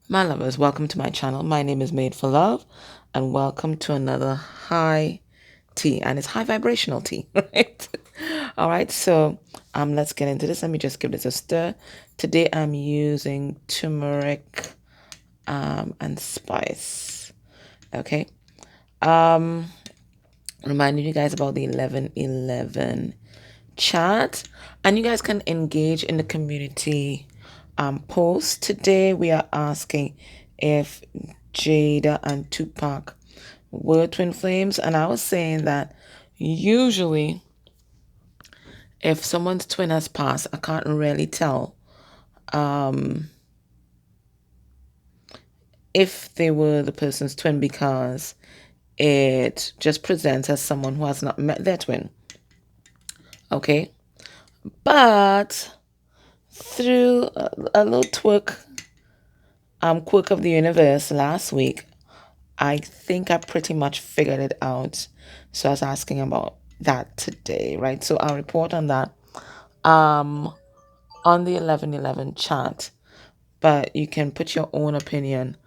My lovers, welcome to my channel. My name is Made for Love, and welcome to another high tea, and it's high vibrational tea, right? All right, so let's get into this. Let me just give this a stir. Today I'm using turmeric and spice. Okay. Um, Reminding you guys about the 11/11 chat, and you guys can engage in the community post. Today we are asking if Jada and Tupac were twin flames, and I was saying that usually if someone's twin has passed, I can't really tell if they were the person's twin, because it just presents as someone who has not met their twin. Okay, but through a little quirk of the universe last week, I think I pretty much figured it out. So I was asking about that today, right? So I'll report on that um on the 11/11 chat, but you can put your own opinion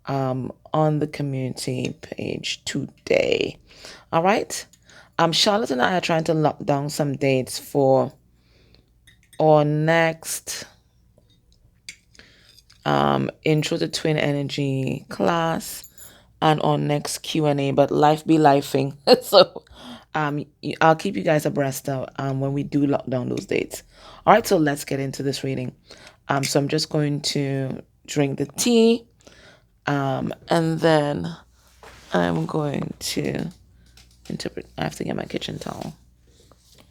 on the community page today. All right. Charlotte and I are trying to lock down some dates for our next intro to twin energy class and our next Q&A, but life be lifing. So I'll keep you guys abreast of when we do lock down those dates. All right, so let's get into this reading. So I'm just going to drink the tea, and then I'm going to interpret. I have to get my kitchen towel.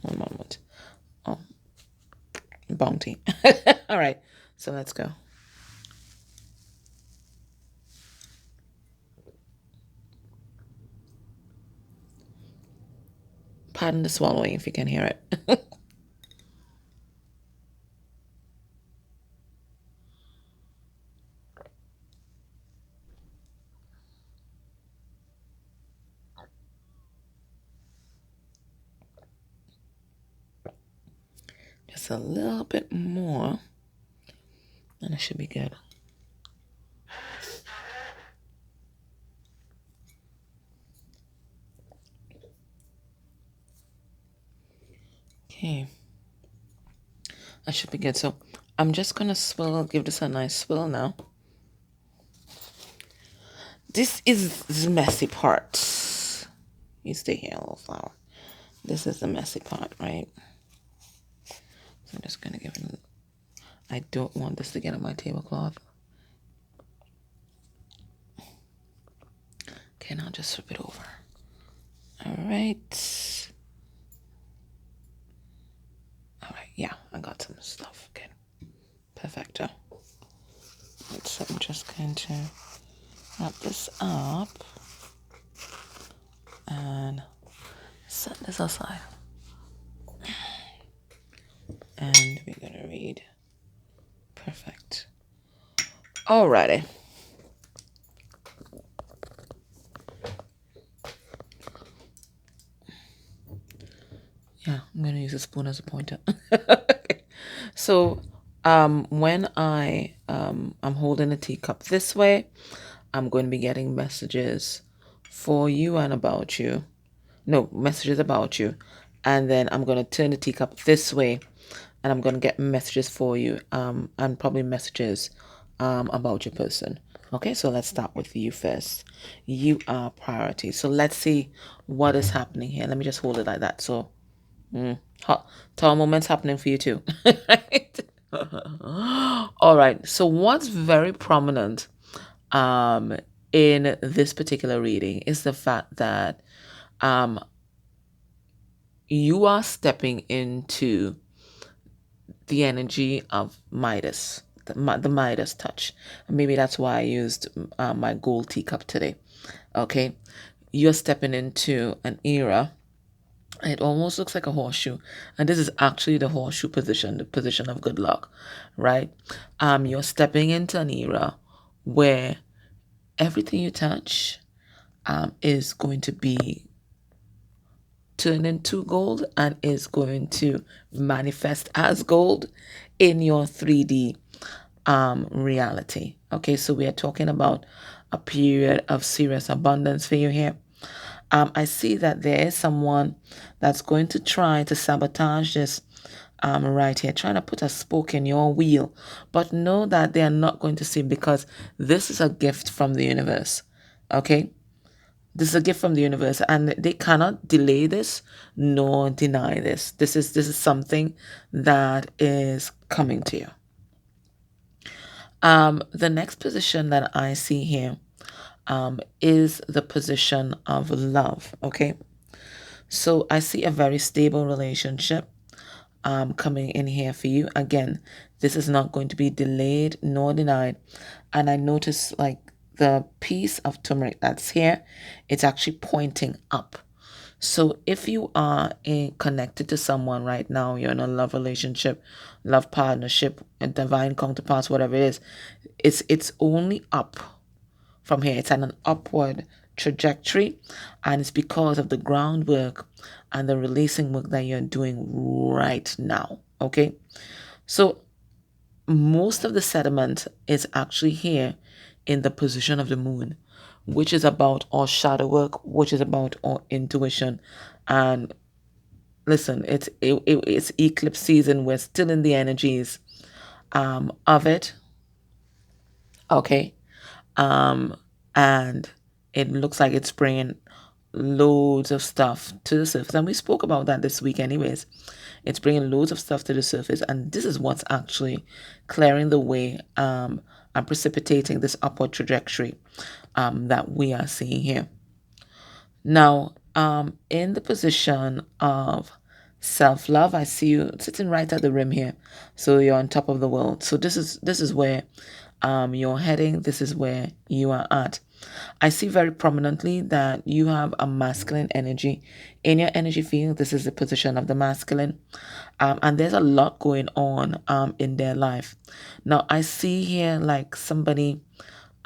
One moment. Oh, bounty. All right, so let's go. Pardon the swallowing if you can hear it. Just a little bit more, and it should be good. Okay, that should be good. So I'm just gonna give this a nice swill now. This is the messy part. You stay here, little flower. This is the messy part, right? So I'm just gonna give it. I don't want this to get on my tablecloth. Okay, now just flip it over. All right. All right. Yeah, I got some stuff. Okay. Perfecto. Right, so I'm just going to wrap this up and set this aside. And we're gonna read. Perfect. Alrighty. Yeah, I'm gonna use a spoon as a pointer. So when I'm holding a teacup this way, I'm going to be getting messages for you and about you. No, messages about you. And then I'm going to turn the teacup this way, and I'm going to get messages for you, and probably messages about your person. Okay, so let's start with you first. You are priority. So let's see what is happening here. Let me just hold it like that. So tall moments happening for you too. Right? All right. So what's very prominent in this particular reading is the fact that you are stepping into the energy of Midas, the Midas touch. Maybe that's why I used my gold teacup today. Okay. You're stepping into an era. It almost looks like a horseshoe, and this is actually the horseshoe position, the position of good luck, right? You're stepping into an era where everything you touch is going to be turned into gold and is going to manifest as gold in your 3D reality. Okay, so we are talking about a period of serious abundance for you here. I see that there is someone that's going to try to sabotage this right here, trying to put a spoke in your wheel. But know that they are not going to see, because this is a gift from the universe. Okay? This is a gift from the universe, and they cannot delay this nor deny this. This is something that is coming to you. The next position that I see here is the position of love. Okay, so I see a very stable relationship coming in here for you. Again, this is not going to be delayed nor denied. And I notice like the piece of turmeric that's here, it's actually pointing up. So if you are connected to someone right now, you're in a love relationship, love partnership, a divine counterparts, whatever it is, it's only up from here. It's at an upward trajectory, and it's because of the groundwork and the releasing work that you're doing right now. Okay, so most of the sediment is actually here in the position of the moon, which is about our shadow work, which is about our intuition. And listen, it's eclipse season. We're still in the energies of it. Okay, um, and it looks like it's bringing loads of stuff to the surface, and we spoke about that this week anyways. It's bringing loads of stuff to the surface, and this is what's actually clearing the way and precipitating this upward trajectory that we are seeing here. Now, in the position of self-love, I see you sitting right at the rim here. So you're on top of the world. So this is where you're heading. This is where you are at. I see very prominently that you have a masculine energy in your energy field. This is the position of the masculine. And there's a lot going on in their life. Now, I see here like somebody,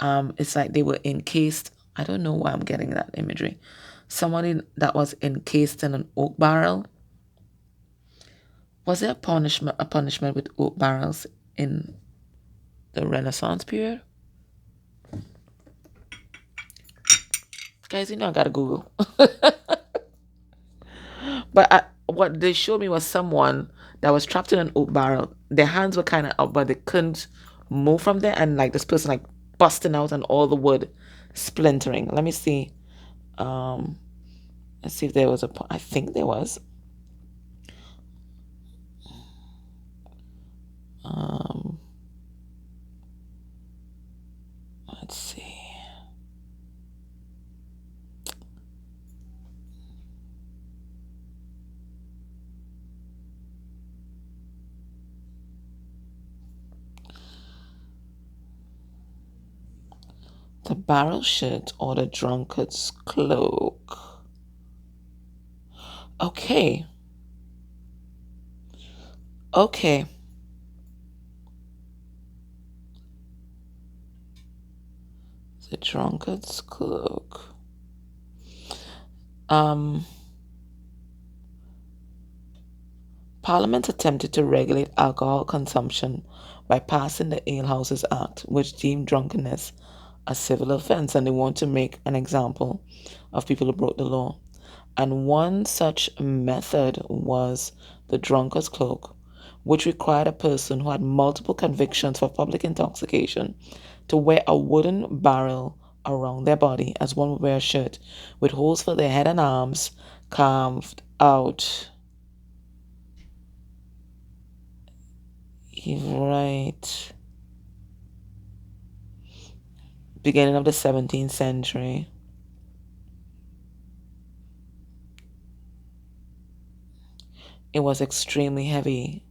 it's like they were encased. I don't know why I'm getting that imagery. Somebody that was encased in an oak barrel. Was there a punishment with oak barrels in the Renaissance period? Guys, I gotta Google. But what they showed me was someone that was trapped in an oak barrel. Their hands were kind of up, but they couldn't move from there. And like this person, like busting out and all the wood splintering. Let me see. Um, let's see if there was I think there was. Um, let's see. The barrel shirt or the drunkard's cloak. Okay. Okay. The drunkard's cloak. Um, Parliament attempted to regulate alcohol consumption by passing the Alehouses Act, which deemed drunkenness a civil offense, and they want to make an example of people who broke the law. And one such method was the drunkard's cloak, which required a person who had multiple convictions for public intoxication to wear a wooden barrel around their body, as one would wear a shirt, with holes for their head and arms carved out. Right. Beginning of the 17th century. It was extremely heavy,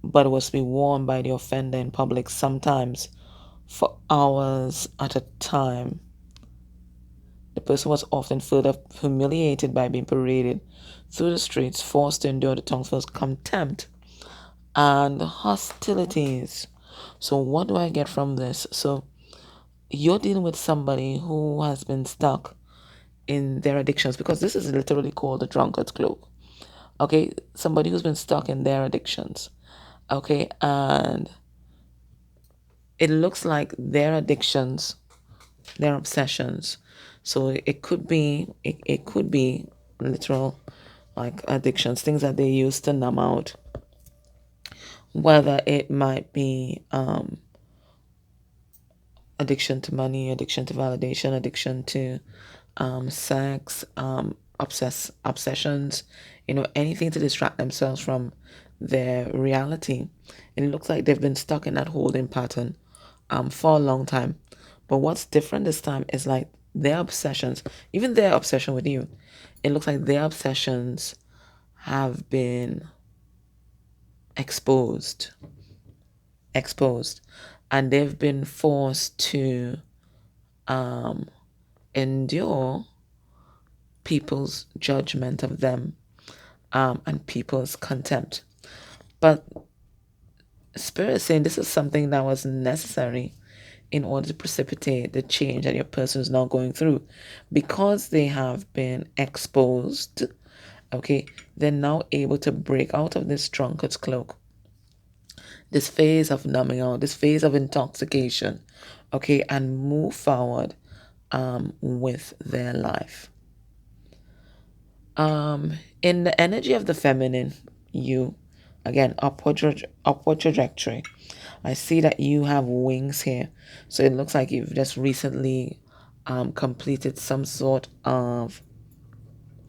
but it was to be worn by the offender in public, sometimes for hours at a time. The person was often further humiliated by being paraded through the streets, forced to endure the tongue's first contempt and hostilities. So, what do I get from this? So, you're dealing with somebody who has been stuck in their addictions, because this is literally called the drunkard's cloak. Okay, somebody who's been stuck in their addictions. Okay, and it looks like their addictions, their obsessions. So it could be literal like addictions, things that they use to numb out. Whether it might be addiction to money, addiction to validation, addiction to sex, obsessions, anything to distract themselves from their reality. And it looks like they've been stuck in that holding pattern for a long time. But what's different this time is like their obsessions, even their obsession with you, it looks like their obsessions have been exposed, exposed, and they've been forced to endure people's judgment of them, and people's contempt. But Spirit is saying this is something that was necessary in order to precipitate the change that your person is now going through. Because they have been exposed, okay, they're now able to break out of this drunkard's cloak, this phase of numbing out, this phase of intoxication, okay, and move forward with their life. In the energy of the feminine, you, again, upward trajectory. I see that you have wings here. So it looks like you've just recently completed some sort of,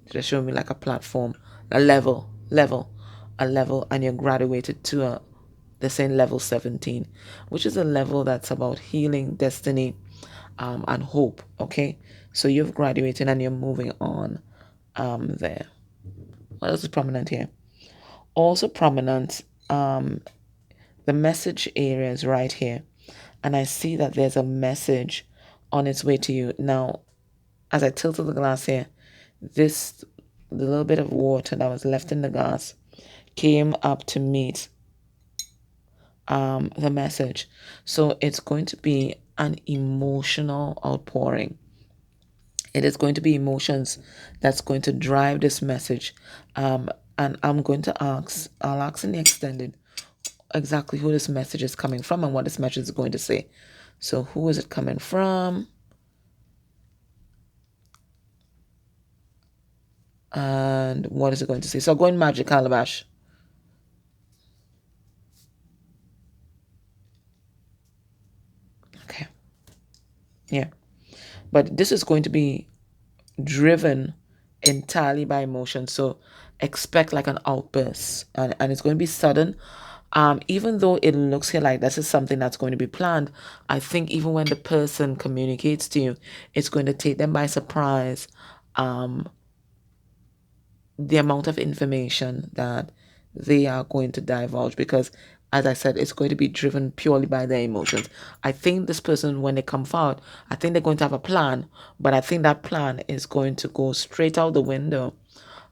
just show me like a platform, a level, and you graduated to the same level 17, which is a level that's about healing, destiny, and hope. Okay, so you've graduated and you're moving on there. What else is prominent here? Also prominent, the message area is right here. And I see that there's a message on its way to you. Now, as I tilted the glass here, the little bit of water that was left in the glass came up to meet the message. So it's going to be an emotional outpouring. It is going to be emotions that's going to drive this message. And I'll ask in the extended exactly who this message is coming from and what this message is going to say. So who is it coming from? And what is it going to say? So go in Magic Calabash. Okay. Yeah. But this is going to be driven entirely by emotion. So expect like an outburst, and it's going to be sudden. Even though it looks here like this is something that's going to be planned, I think even when the person communicates to you, it's going to take them by surprise. The amount of information that they are going to divulge, because as I said, it's going to be driven purely by their emotions. I think this person, when they come forward, I think they're going to have a plan, but I think that plan is going to go straight out the window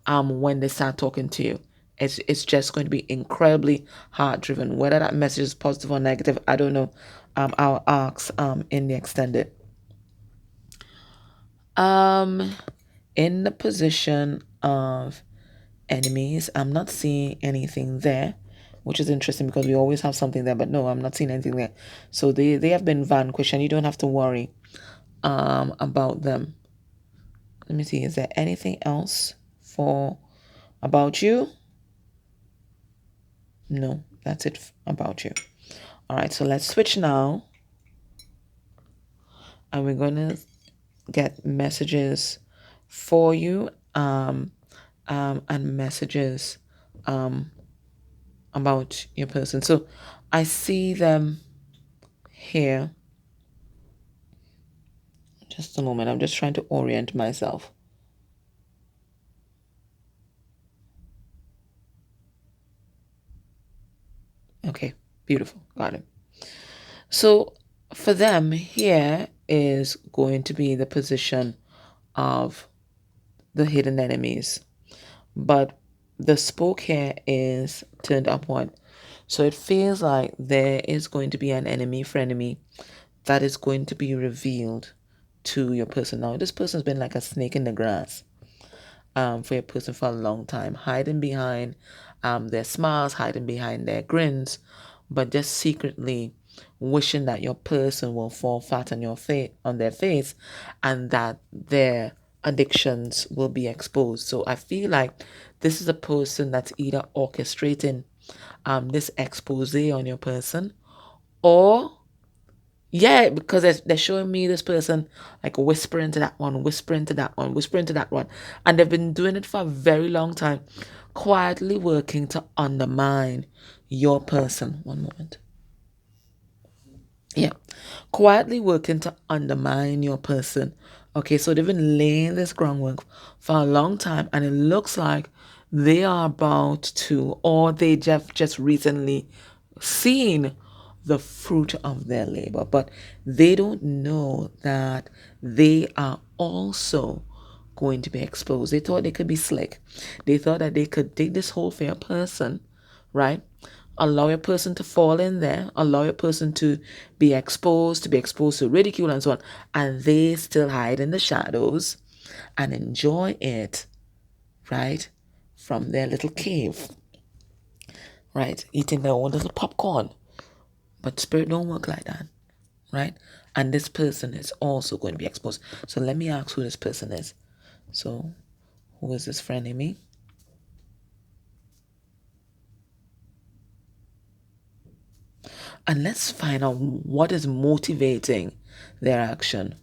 when they start talking to you. It's just going to be incredibly heart driven. Whether that message is positive or negative, I don't know. I'll ask in the extended. In the position of enemies, I'm not seeing anything there, which is interesting because we always have something there, but no, I'm not seeing anything there. So they have been vanquished and you don't have to worry about them. Let me see, is there anything else for about you? No, that's it about you. All right, so let's switch now. And we're going to get messages for you, and messages about your person. So I see them here. Just a moment. I'm just trying to orient myself. Okay, beautiful. Got it. So for them, here is going to be the position of the hidden enemies. But the spoke here is turned upward. So it feels like there is going to be an enemy frenemy that is going to be revealed to your person. Now, this person's been like a snake in the grass for your person for a long time, hiding behind their smiles, hiding behind their grins, but just secretly wishing that your person will fall flat on their face, and that their addictions will be exposed. So I feel like this is a person that's either orchestrating this expose on your person, or yeah, because they're showing me this person like whispering to that one, whispering to that one, whispering to that one. And they've been doing it for a very long time, quietly working to undermine your person. One moment. Yeah. Quietly working to undermine your person. Okay, so they've been laying this groundwork for a long time, and it looks like they are about to, or they just recently seen the fruit of their labor, but they don't know that they are also going to be exposed. They thought they could be slick. They thought that they could take this whole fair person, right? Allow a person to fall in there, allow a person to be exposed, to ridicule and so on, and they still hide in the shadows and enjoy it, right? From their little cave, right? Eating their own little popcorn. But spirit don't work like that, right? And this person is also going to be exposed. So let me ask who this person is. So who is this friend in me? And let's find out what is motivating their action.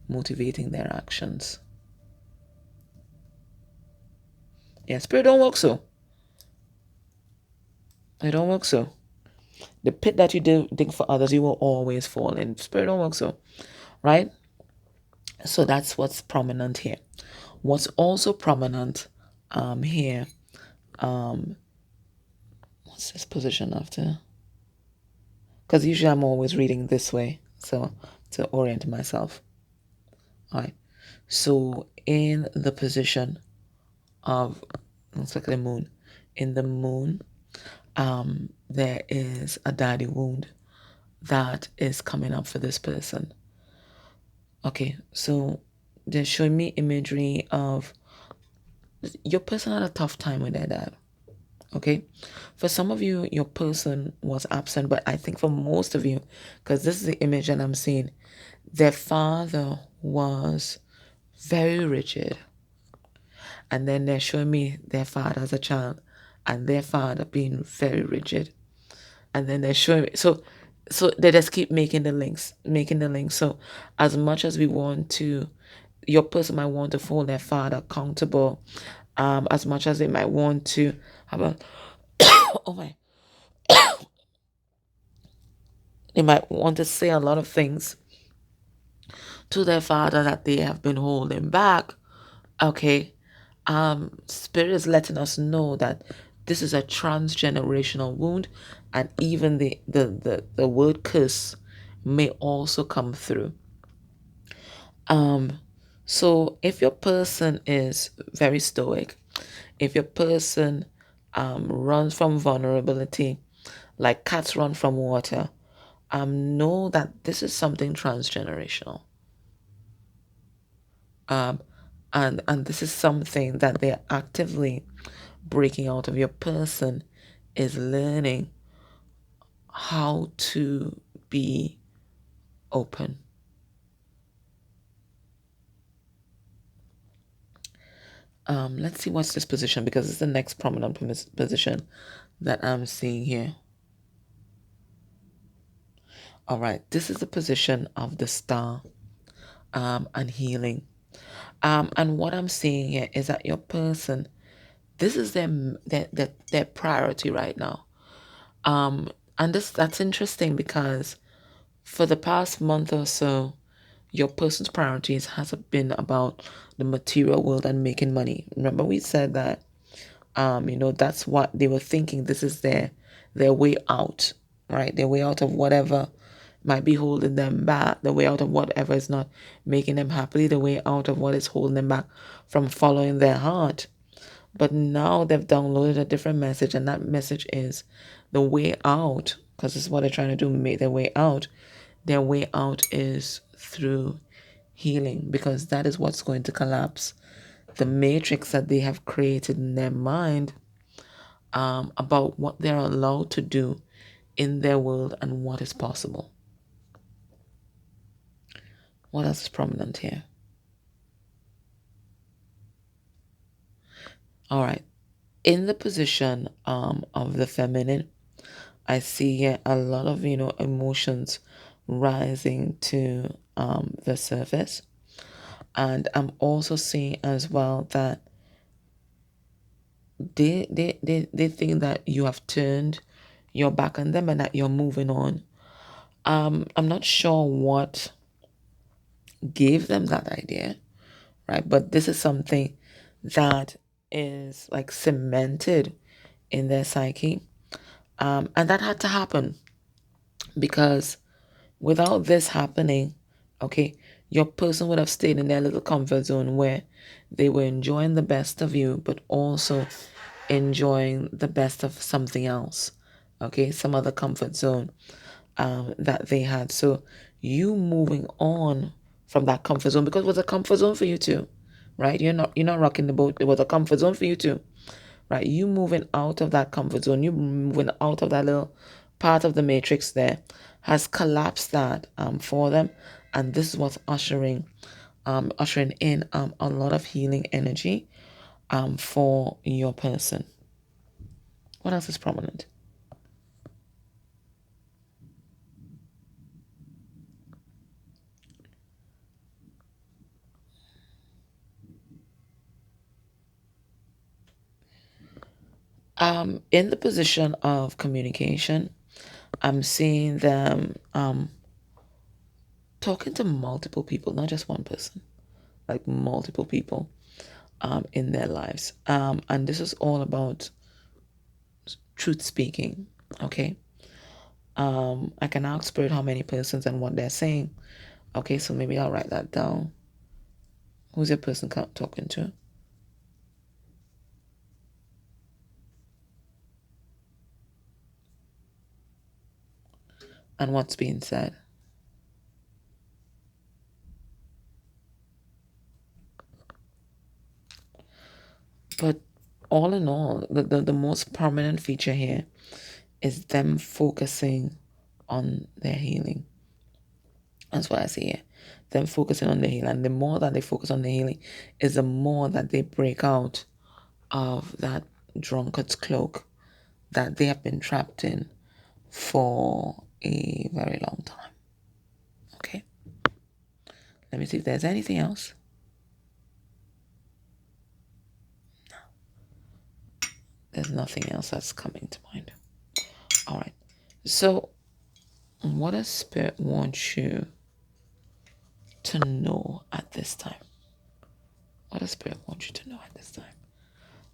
Motivating their actions. Yeah, spirit don't work so. It don't work so. The pit that you dig for others, you will always fall in. Spirit don't work so. Right? So that's what's prominent here. What's also prominent here, what's this position after? Because usually I'm always reading this way, so to orient myself. All right. So in the position of, let's look at the moon. In the moon, there is a daddy wound that is coming up for this person. Okay, so they're showing me imagery of your person had a tough time with their dad. Okay, for some of you, your person was absent, but I think for most of you, because this is the image that I'm seeing, their father was very rigid. And then they're showing me their father as a child and their father being very rigid. And then they're showing me, so they just keep making the links, making the links. So as much as we want to, your person might want to hold their father accountable, as much as they might want to have a oh my, they might want to say a lot of things to their father that they have been holding back. Okay, spirit is letting us know that this is a transgenerational wound, and even the word curse may also come through. So if your person is very stoic, if your person runs from vulnerability like cats run from water, know that this is something transgenerational. And this is something that they're actively breaking out of. Your person is learning how to be open. Let's see what's this position, because it's the next prominent position that I'm seeing here. All right, this is the position of the star, and healing. And what I'm seeing here is that your person, this is their priority right now. And that's interesting because for the past month or so, your person's priorities has been about the material world and making money. Remember we said that, that's what they were thinking. This is their way out, right? Their way out of whatever might be holding them back, the way out of whatever is not making them happy, the way out of what is holding them back from following their heart. But now they've downloaded a different message, and that message is the way out, because this is what they're trying to do, make their way out. Their way out is through healing, because that is what's going to collapse the matrix that they have created in their mind, about what they're allowed to do in their world and what is possible. What else is prominent here? All right. In the position of the feminine, I see a lot of, emotions rising to the surface. And I'm also seeing as well that they think that you have turned your back on them and that you're moving on. I'm not sure what gave them that idea, right? But this is something that is like cemented in their psyche. And that had to happen because without this happening, okay, your person would have stayed in their little comfort zone where they were enjoying the best of you, but also enjoying the best of something else, okay, some other comfort zone that they had. So you moving on from that comfort zone, because it was a comfort zone for you too, right? You're not rocking the boat. It was a comfort zone for you too, right? You moving out of that comfort zone, you moving out of that little part of the matrix there has collapsed that for them, and this is what's ushering in a lot of healing energy for your person. What else is prominent? In the position of communication, I'm seeing them talking to multiple people, not just one person, like multiple people in their lives. And this is all about truth speaking, okay? I can ask Spirit how many persons and what they're saying. Okay, so maybe I'll write that down. Who's your person talking to? And what's being said? But all in all, the most prominent feature here is them focusing on their healing. That's what I see here. Them focusing on the healing. And the more that they focus on the healing is the more that they break out of that drunkard's cloak that they have been trapped in for a very long time. Okay. Let me see if there's anything else. There's nothing else that's coming to mind. All right. So, what does Spirit want you to know at this time? What does Spirit want you to know at this time?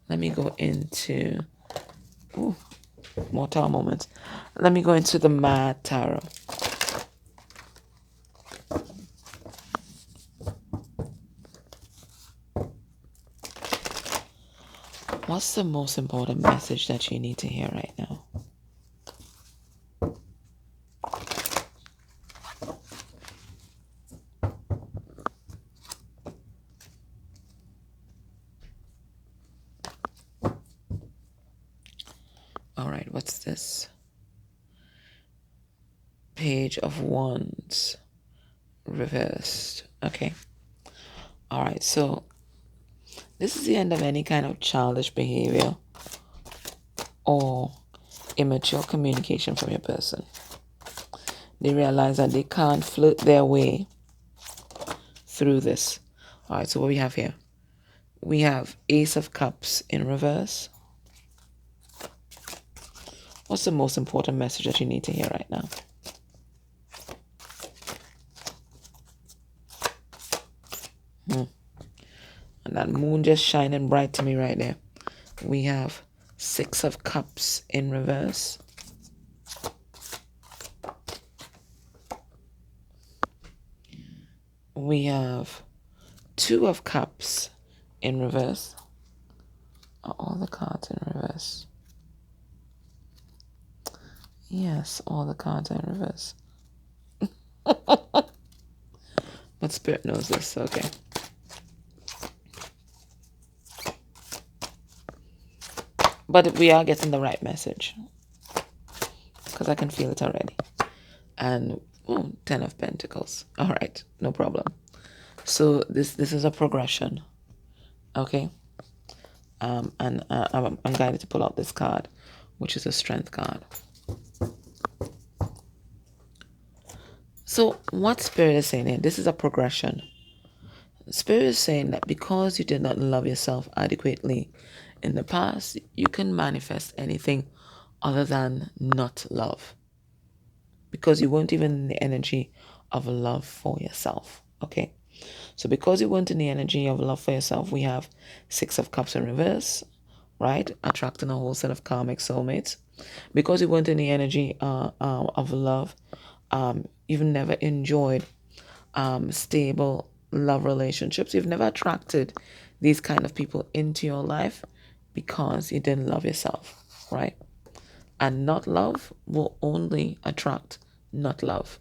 Let me go into more Tower moments. Let me go into the Mad Tarot. What's the most important message that you need to hear right now? All right, what's this? Page of Wands reversed. Okay. All right, so this is the end of any kind of childish behavior or immature communication from your person. They realize that they can't flirt their way through this. All right, so what we have here? We have Ace of Cups in reverse. What's the most important message that you need to hear right now? And that moon just shining bright to me right there. We have Six of Cups in reverse. We have Two of Cups in reverse. Are all the cards in reverse? Yes, all the cards are in reverse. But Spirit knows this, okay. But we are getting the right message because I can feel it already. And 10 of Pentacles. All right, no problem. So this is a progression, okay? And I'm guided to pull out this card, which is a Strength card. So what Spirit is saying here, this is a progression. Spirit is saying that because you did not love yourself adequately in the past, you can manifest anything other than not love. Because you weren't even in the energy of love for yourself. Okay? So because you weren't in the energy of love for yourself, we have 6 of Cups in reverse, right? Attracting a whole set of karmic soulmates. Because you weren't in the energy of love, you've never enjoyed stable love relationships. You've never attracted these kind of people into your life because you didn't love yourself, right? And not love will only attract not love.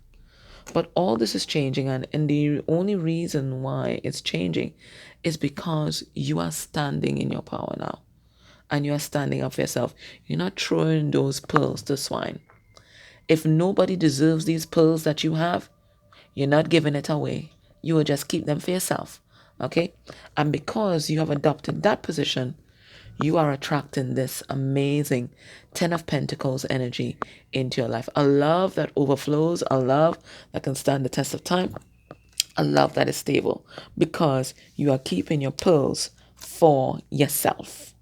But all this is changing, and the only reason why it's changing is because you are standing in your power now. And you are standing up for yourself. You're not throwing those pearls to swine. If nobody deserves these pearls that you have, you're not giving it away. You will just keep them for yourself. Okay? And because you have adopted that position, you are attracting this amazing 10 of Pentacles energy into your life. A love that overflows, a love that can stand the test of time, a love that is stable because you are keeping your pearls for yourself.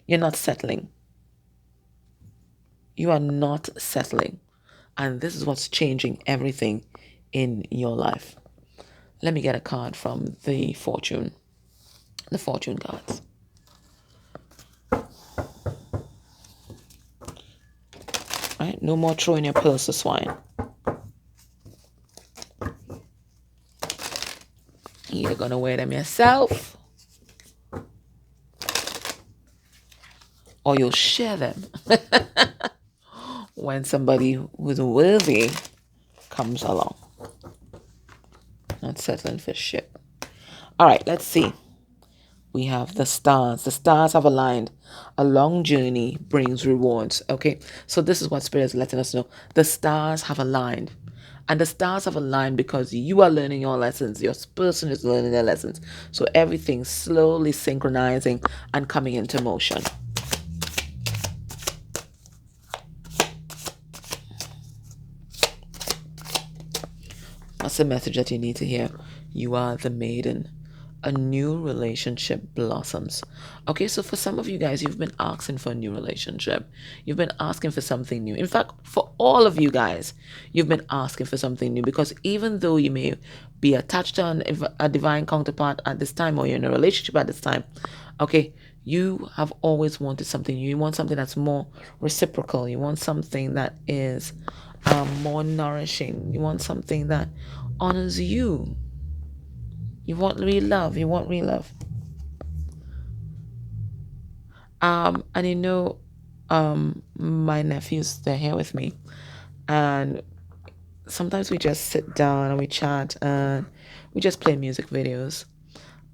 You're not settling. You are not settling. And this is what's changing everything in your life. Let me get a card from the fortune cards. Right? No more throwing your pearls to swine. You're going to wear them yourself, or you'll share them when somebody who's worthy comes along. Not settling for shit. All right, let's see. We have the stars. The stars have aligned. A long journey brings rewards. Okay, so this is what Spirit is letting us know. The stars have aligned. And the stars have aligned because you are learning your lessons. Your person is learning their lessons. So everything's slowly synchronizing and coming into motion. That's the message that you need to hear. You are the maiden. A new relationship blossoms. Okay, so for some of you guys, you've been asking for a new relationship. You've been asking for something new. In fact, for all of you guys, you've been asking for something new because even though you may be attached to a divine counterpart at this time or you're in a relationship at this time, okay, you have always wanted something new. You want something that's more reciprocal. You want something that is more nourishing. You want something that honors you. You want real love. You want real love. And you know, my nephews, they're here with me. And sometimes we just sit down and we chat and we just play music videos.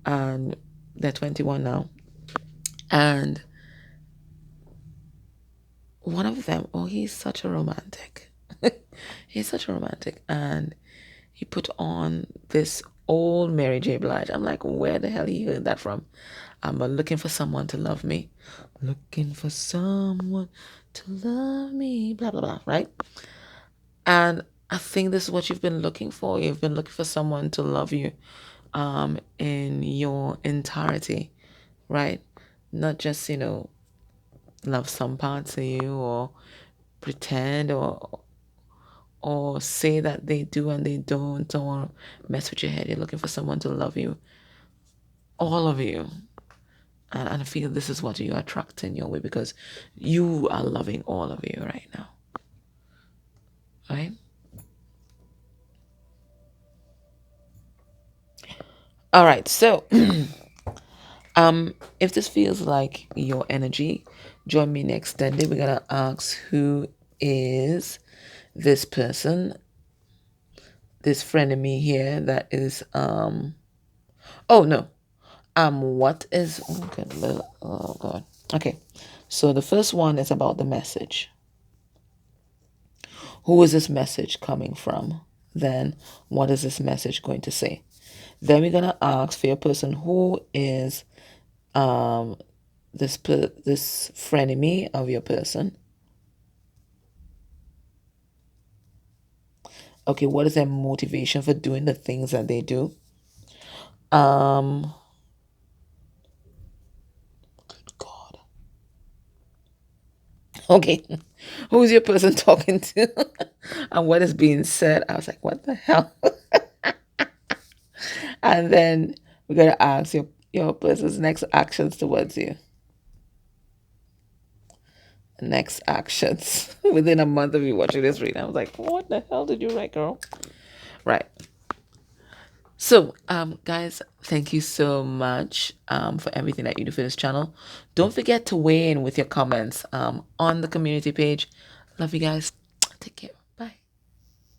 And they're 21 now. And one of them, he's such a romantic. He's such a romantic. And he put on this old Mary J. Blige. I'm like, where the hell he heard that from? I'm looking for someone to love me. Looking for someone to love me. Blah, blah, blah. Right? And I think this is what you've been looking for. You've been looking for someone to love you in your entirety. Right? Not just, love some parts of you or pretend or say that they do and they don't, or mess with your head. You're looking for someone to love you, all of you. And I feel this is what you attract in your way because you are loving all of you right now. Right? All right. So, if this feels like your energy, join me next Sunday. We're gonna ask who is this person, this friend of me here that is oh no. What is oh god. Okay. So the first one is about the message. Who is this message coming from? Then what is this message going to say? Then we're going to ask for your person, who is um this frenemy of your person. Okay, what is their motivation for doing the things that they do? God. Okay. Who's your person talking to? And what is being said? I was like, what the hell? And then we're gonna ask your person's next actions towards you. Next actions within a month of you watching this reading. I was like, what the hell did you write, girl? Right. So, guys, thank you so much for everything that you do for this channel. Don't forget to weigh in with your comments on the community page. Love you guys. Take care.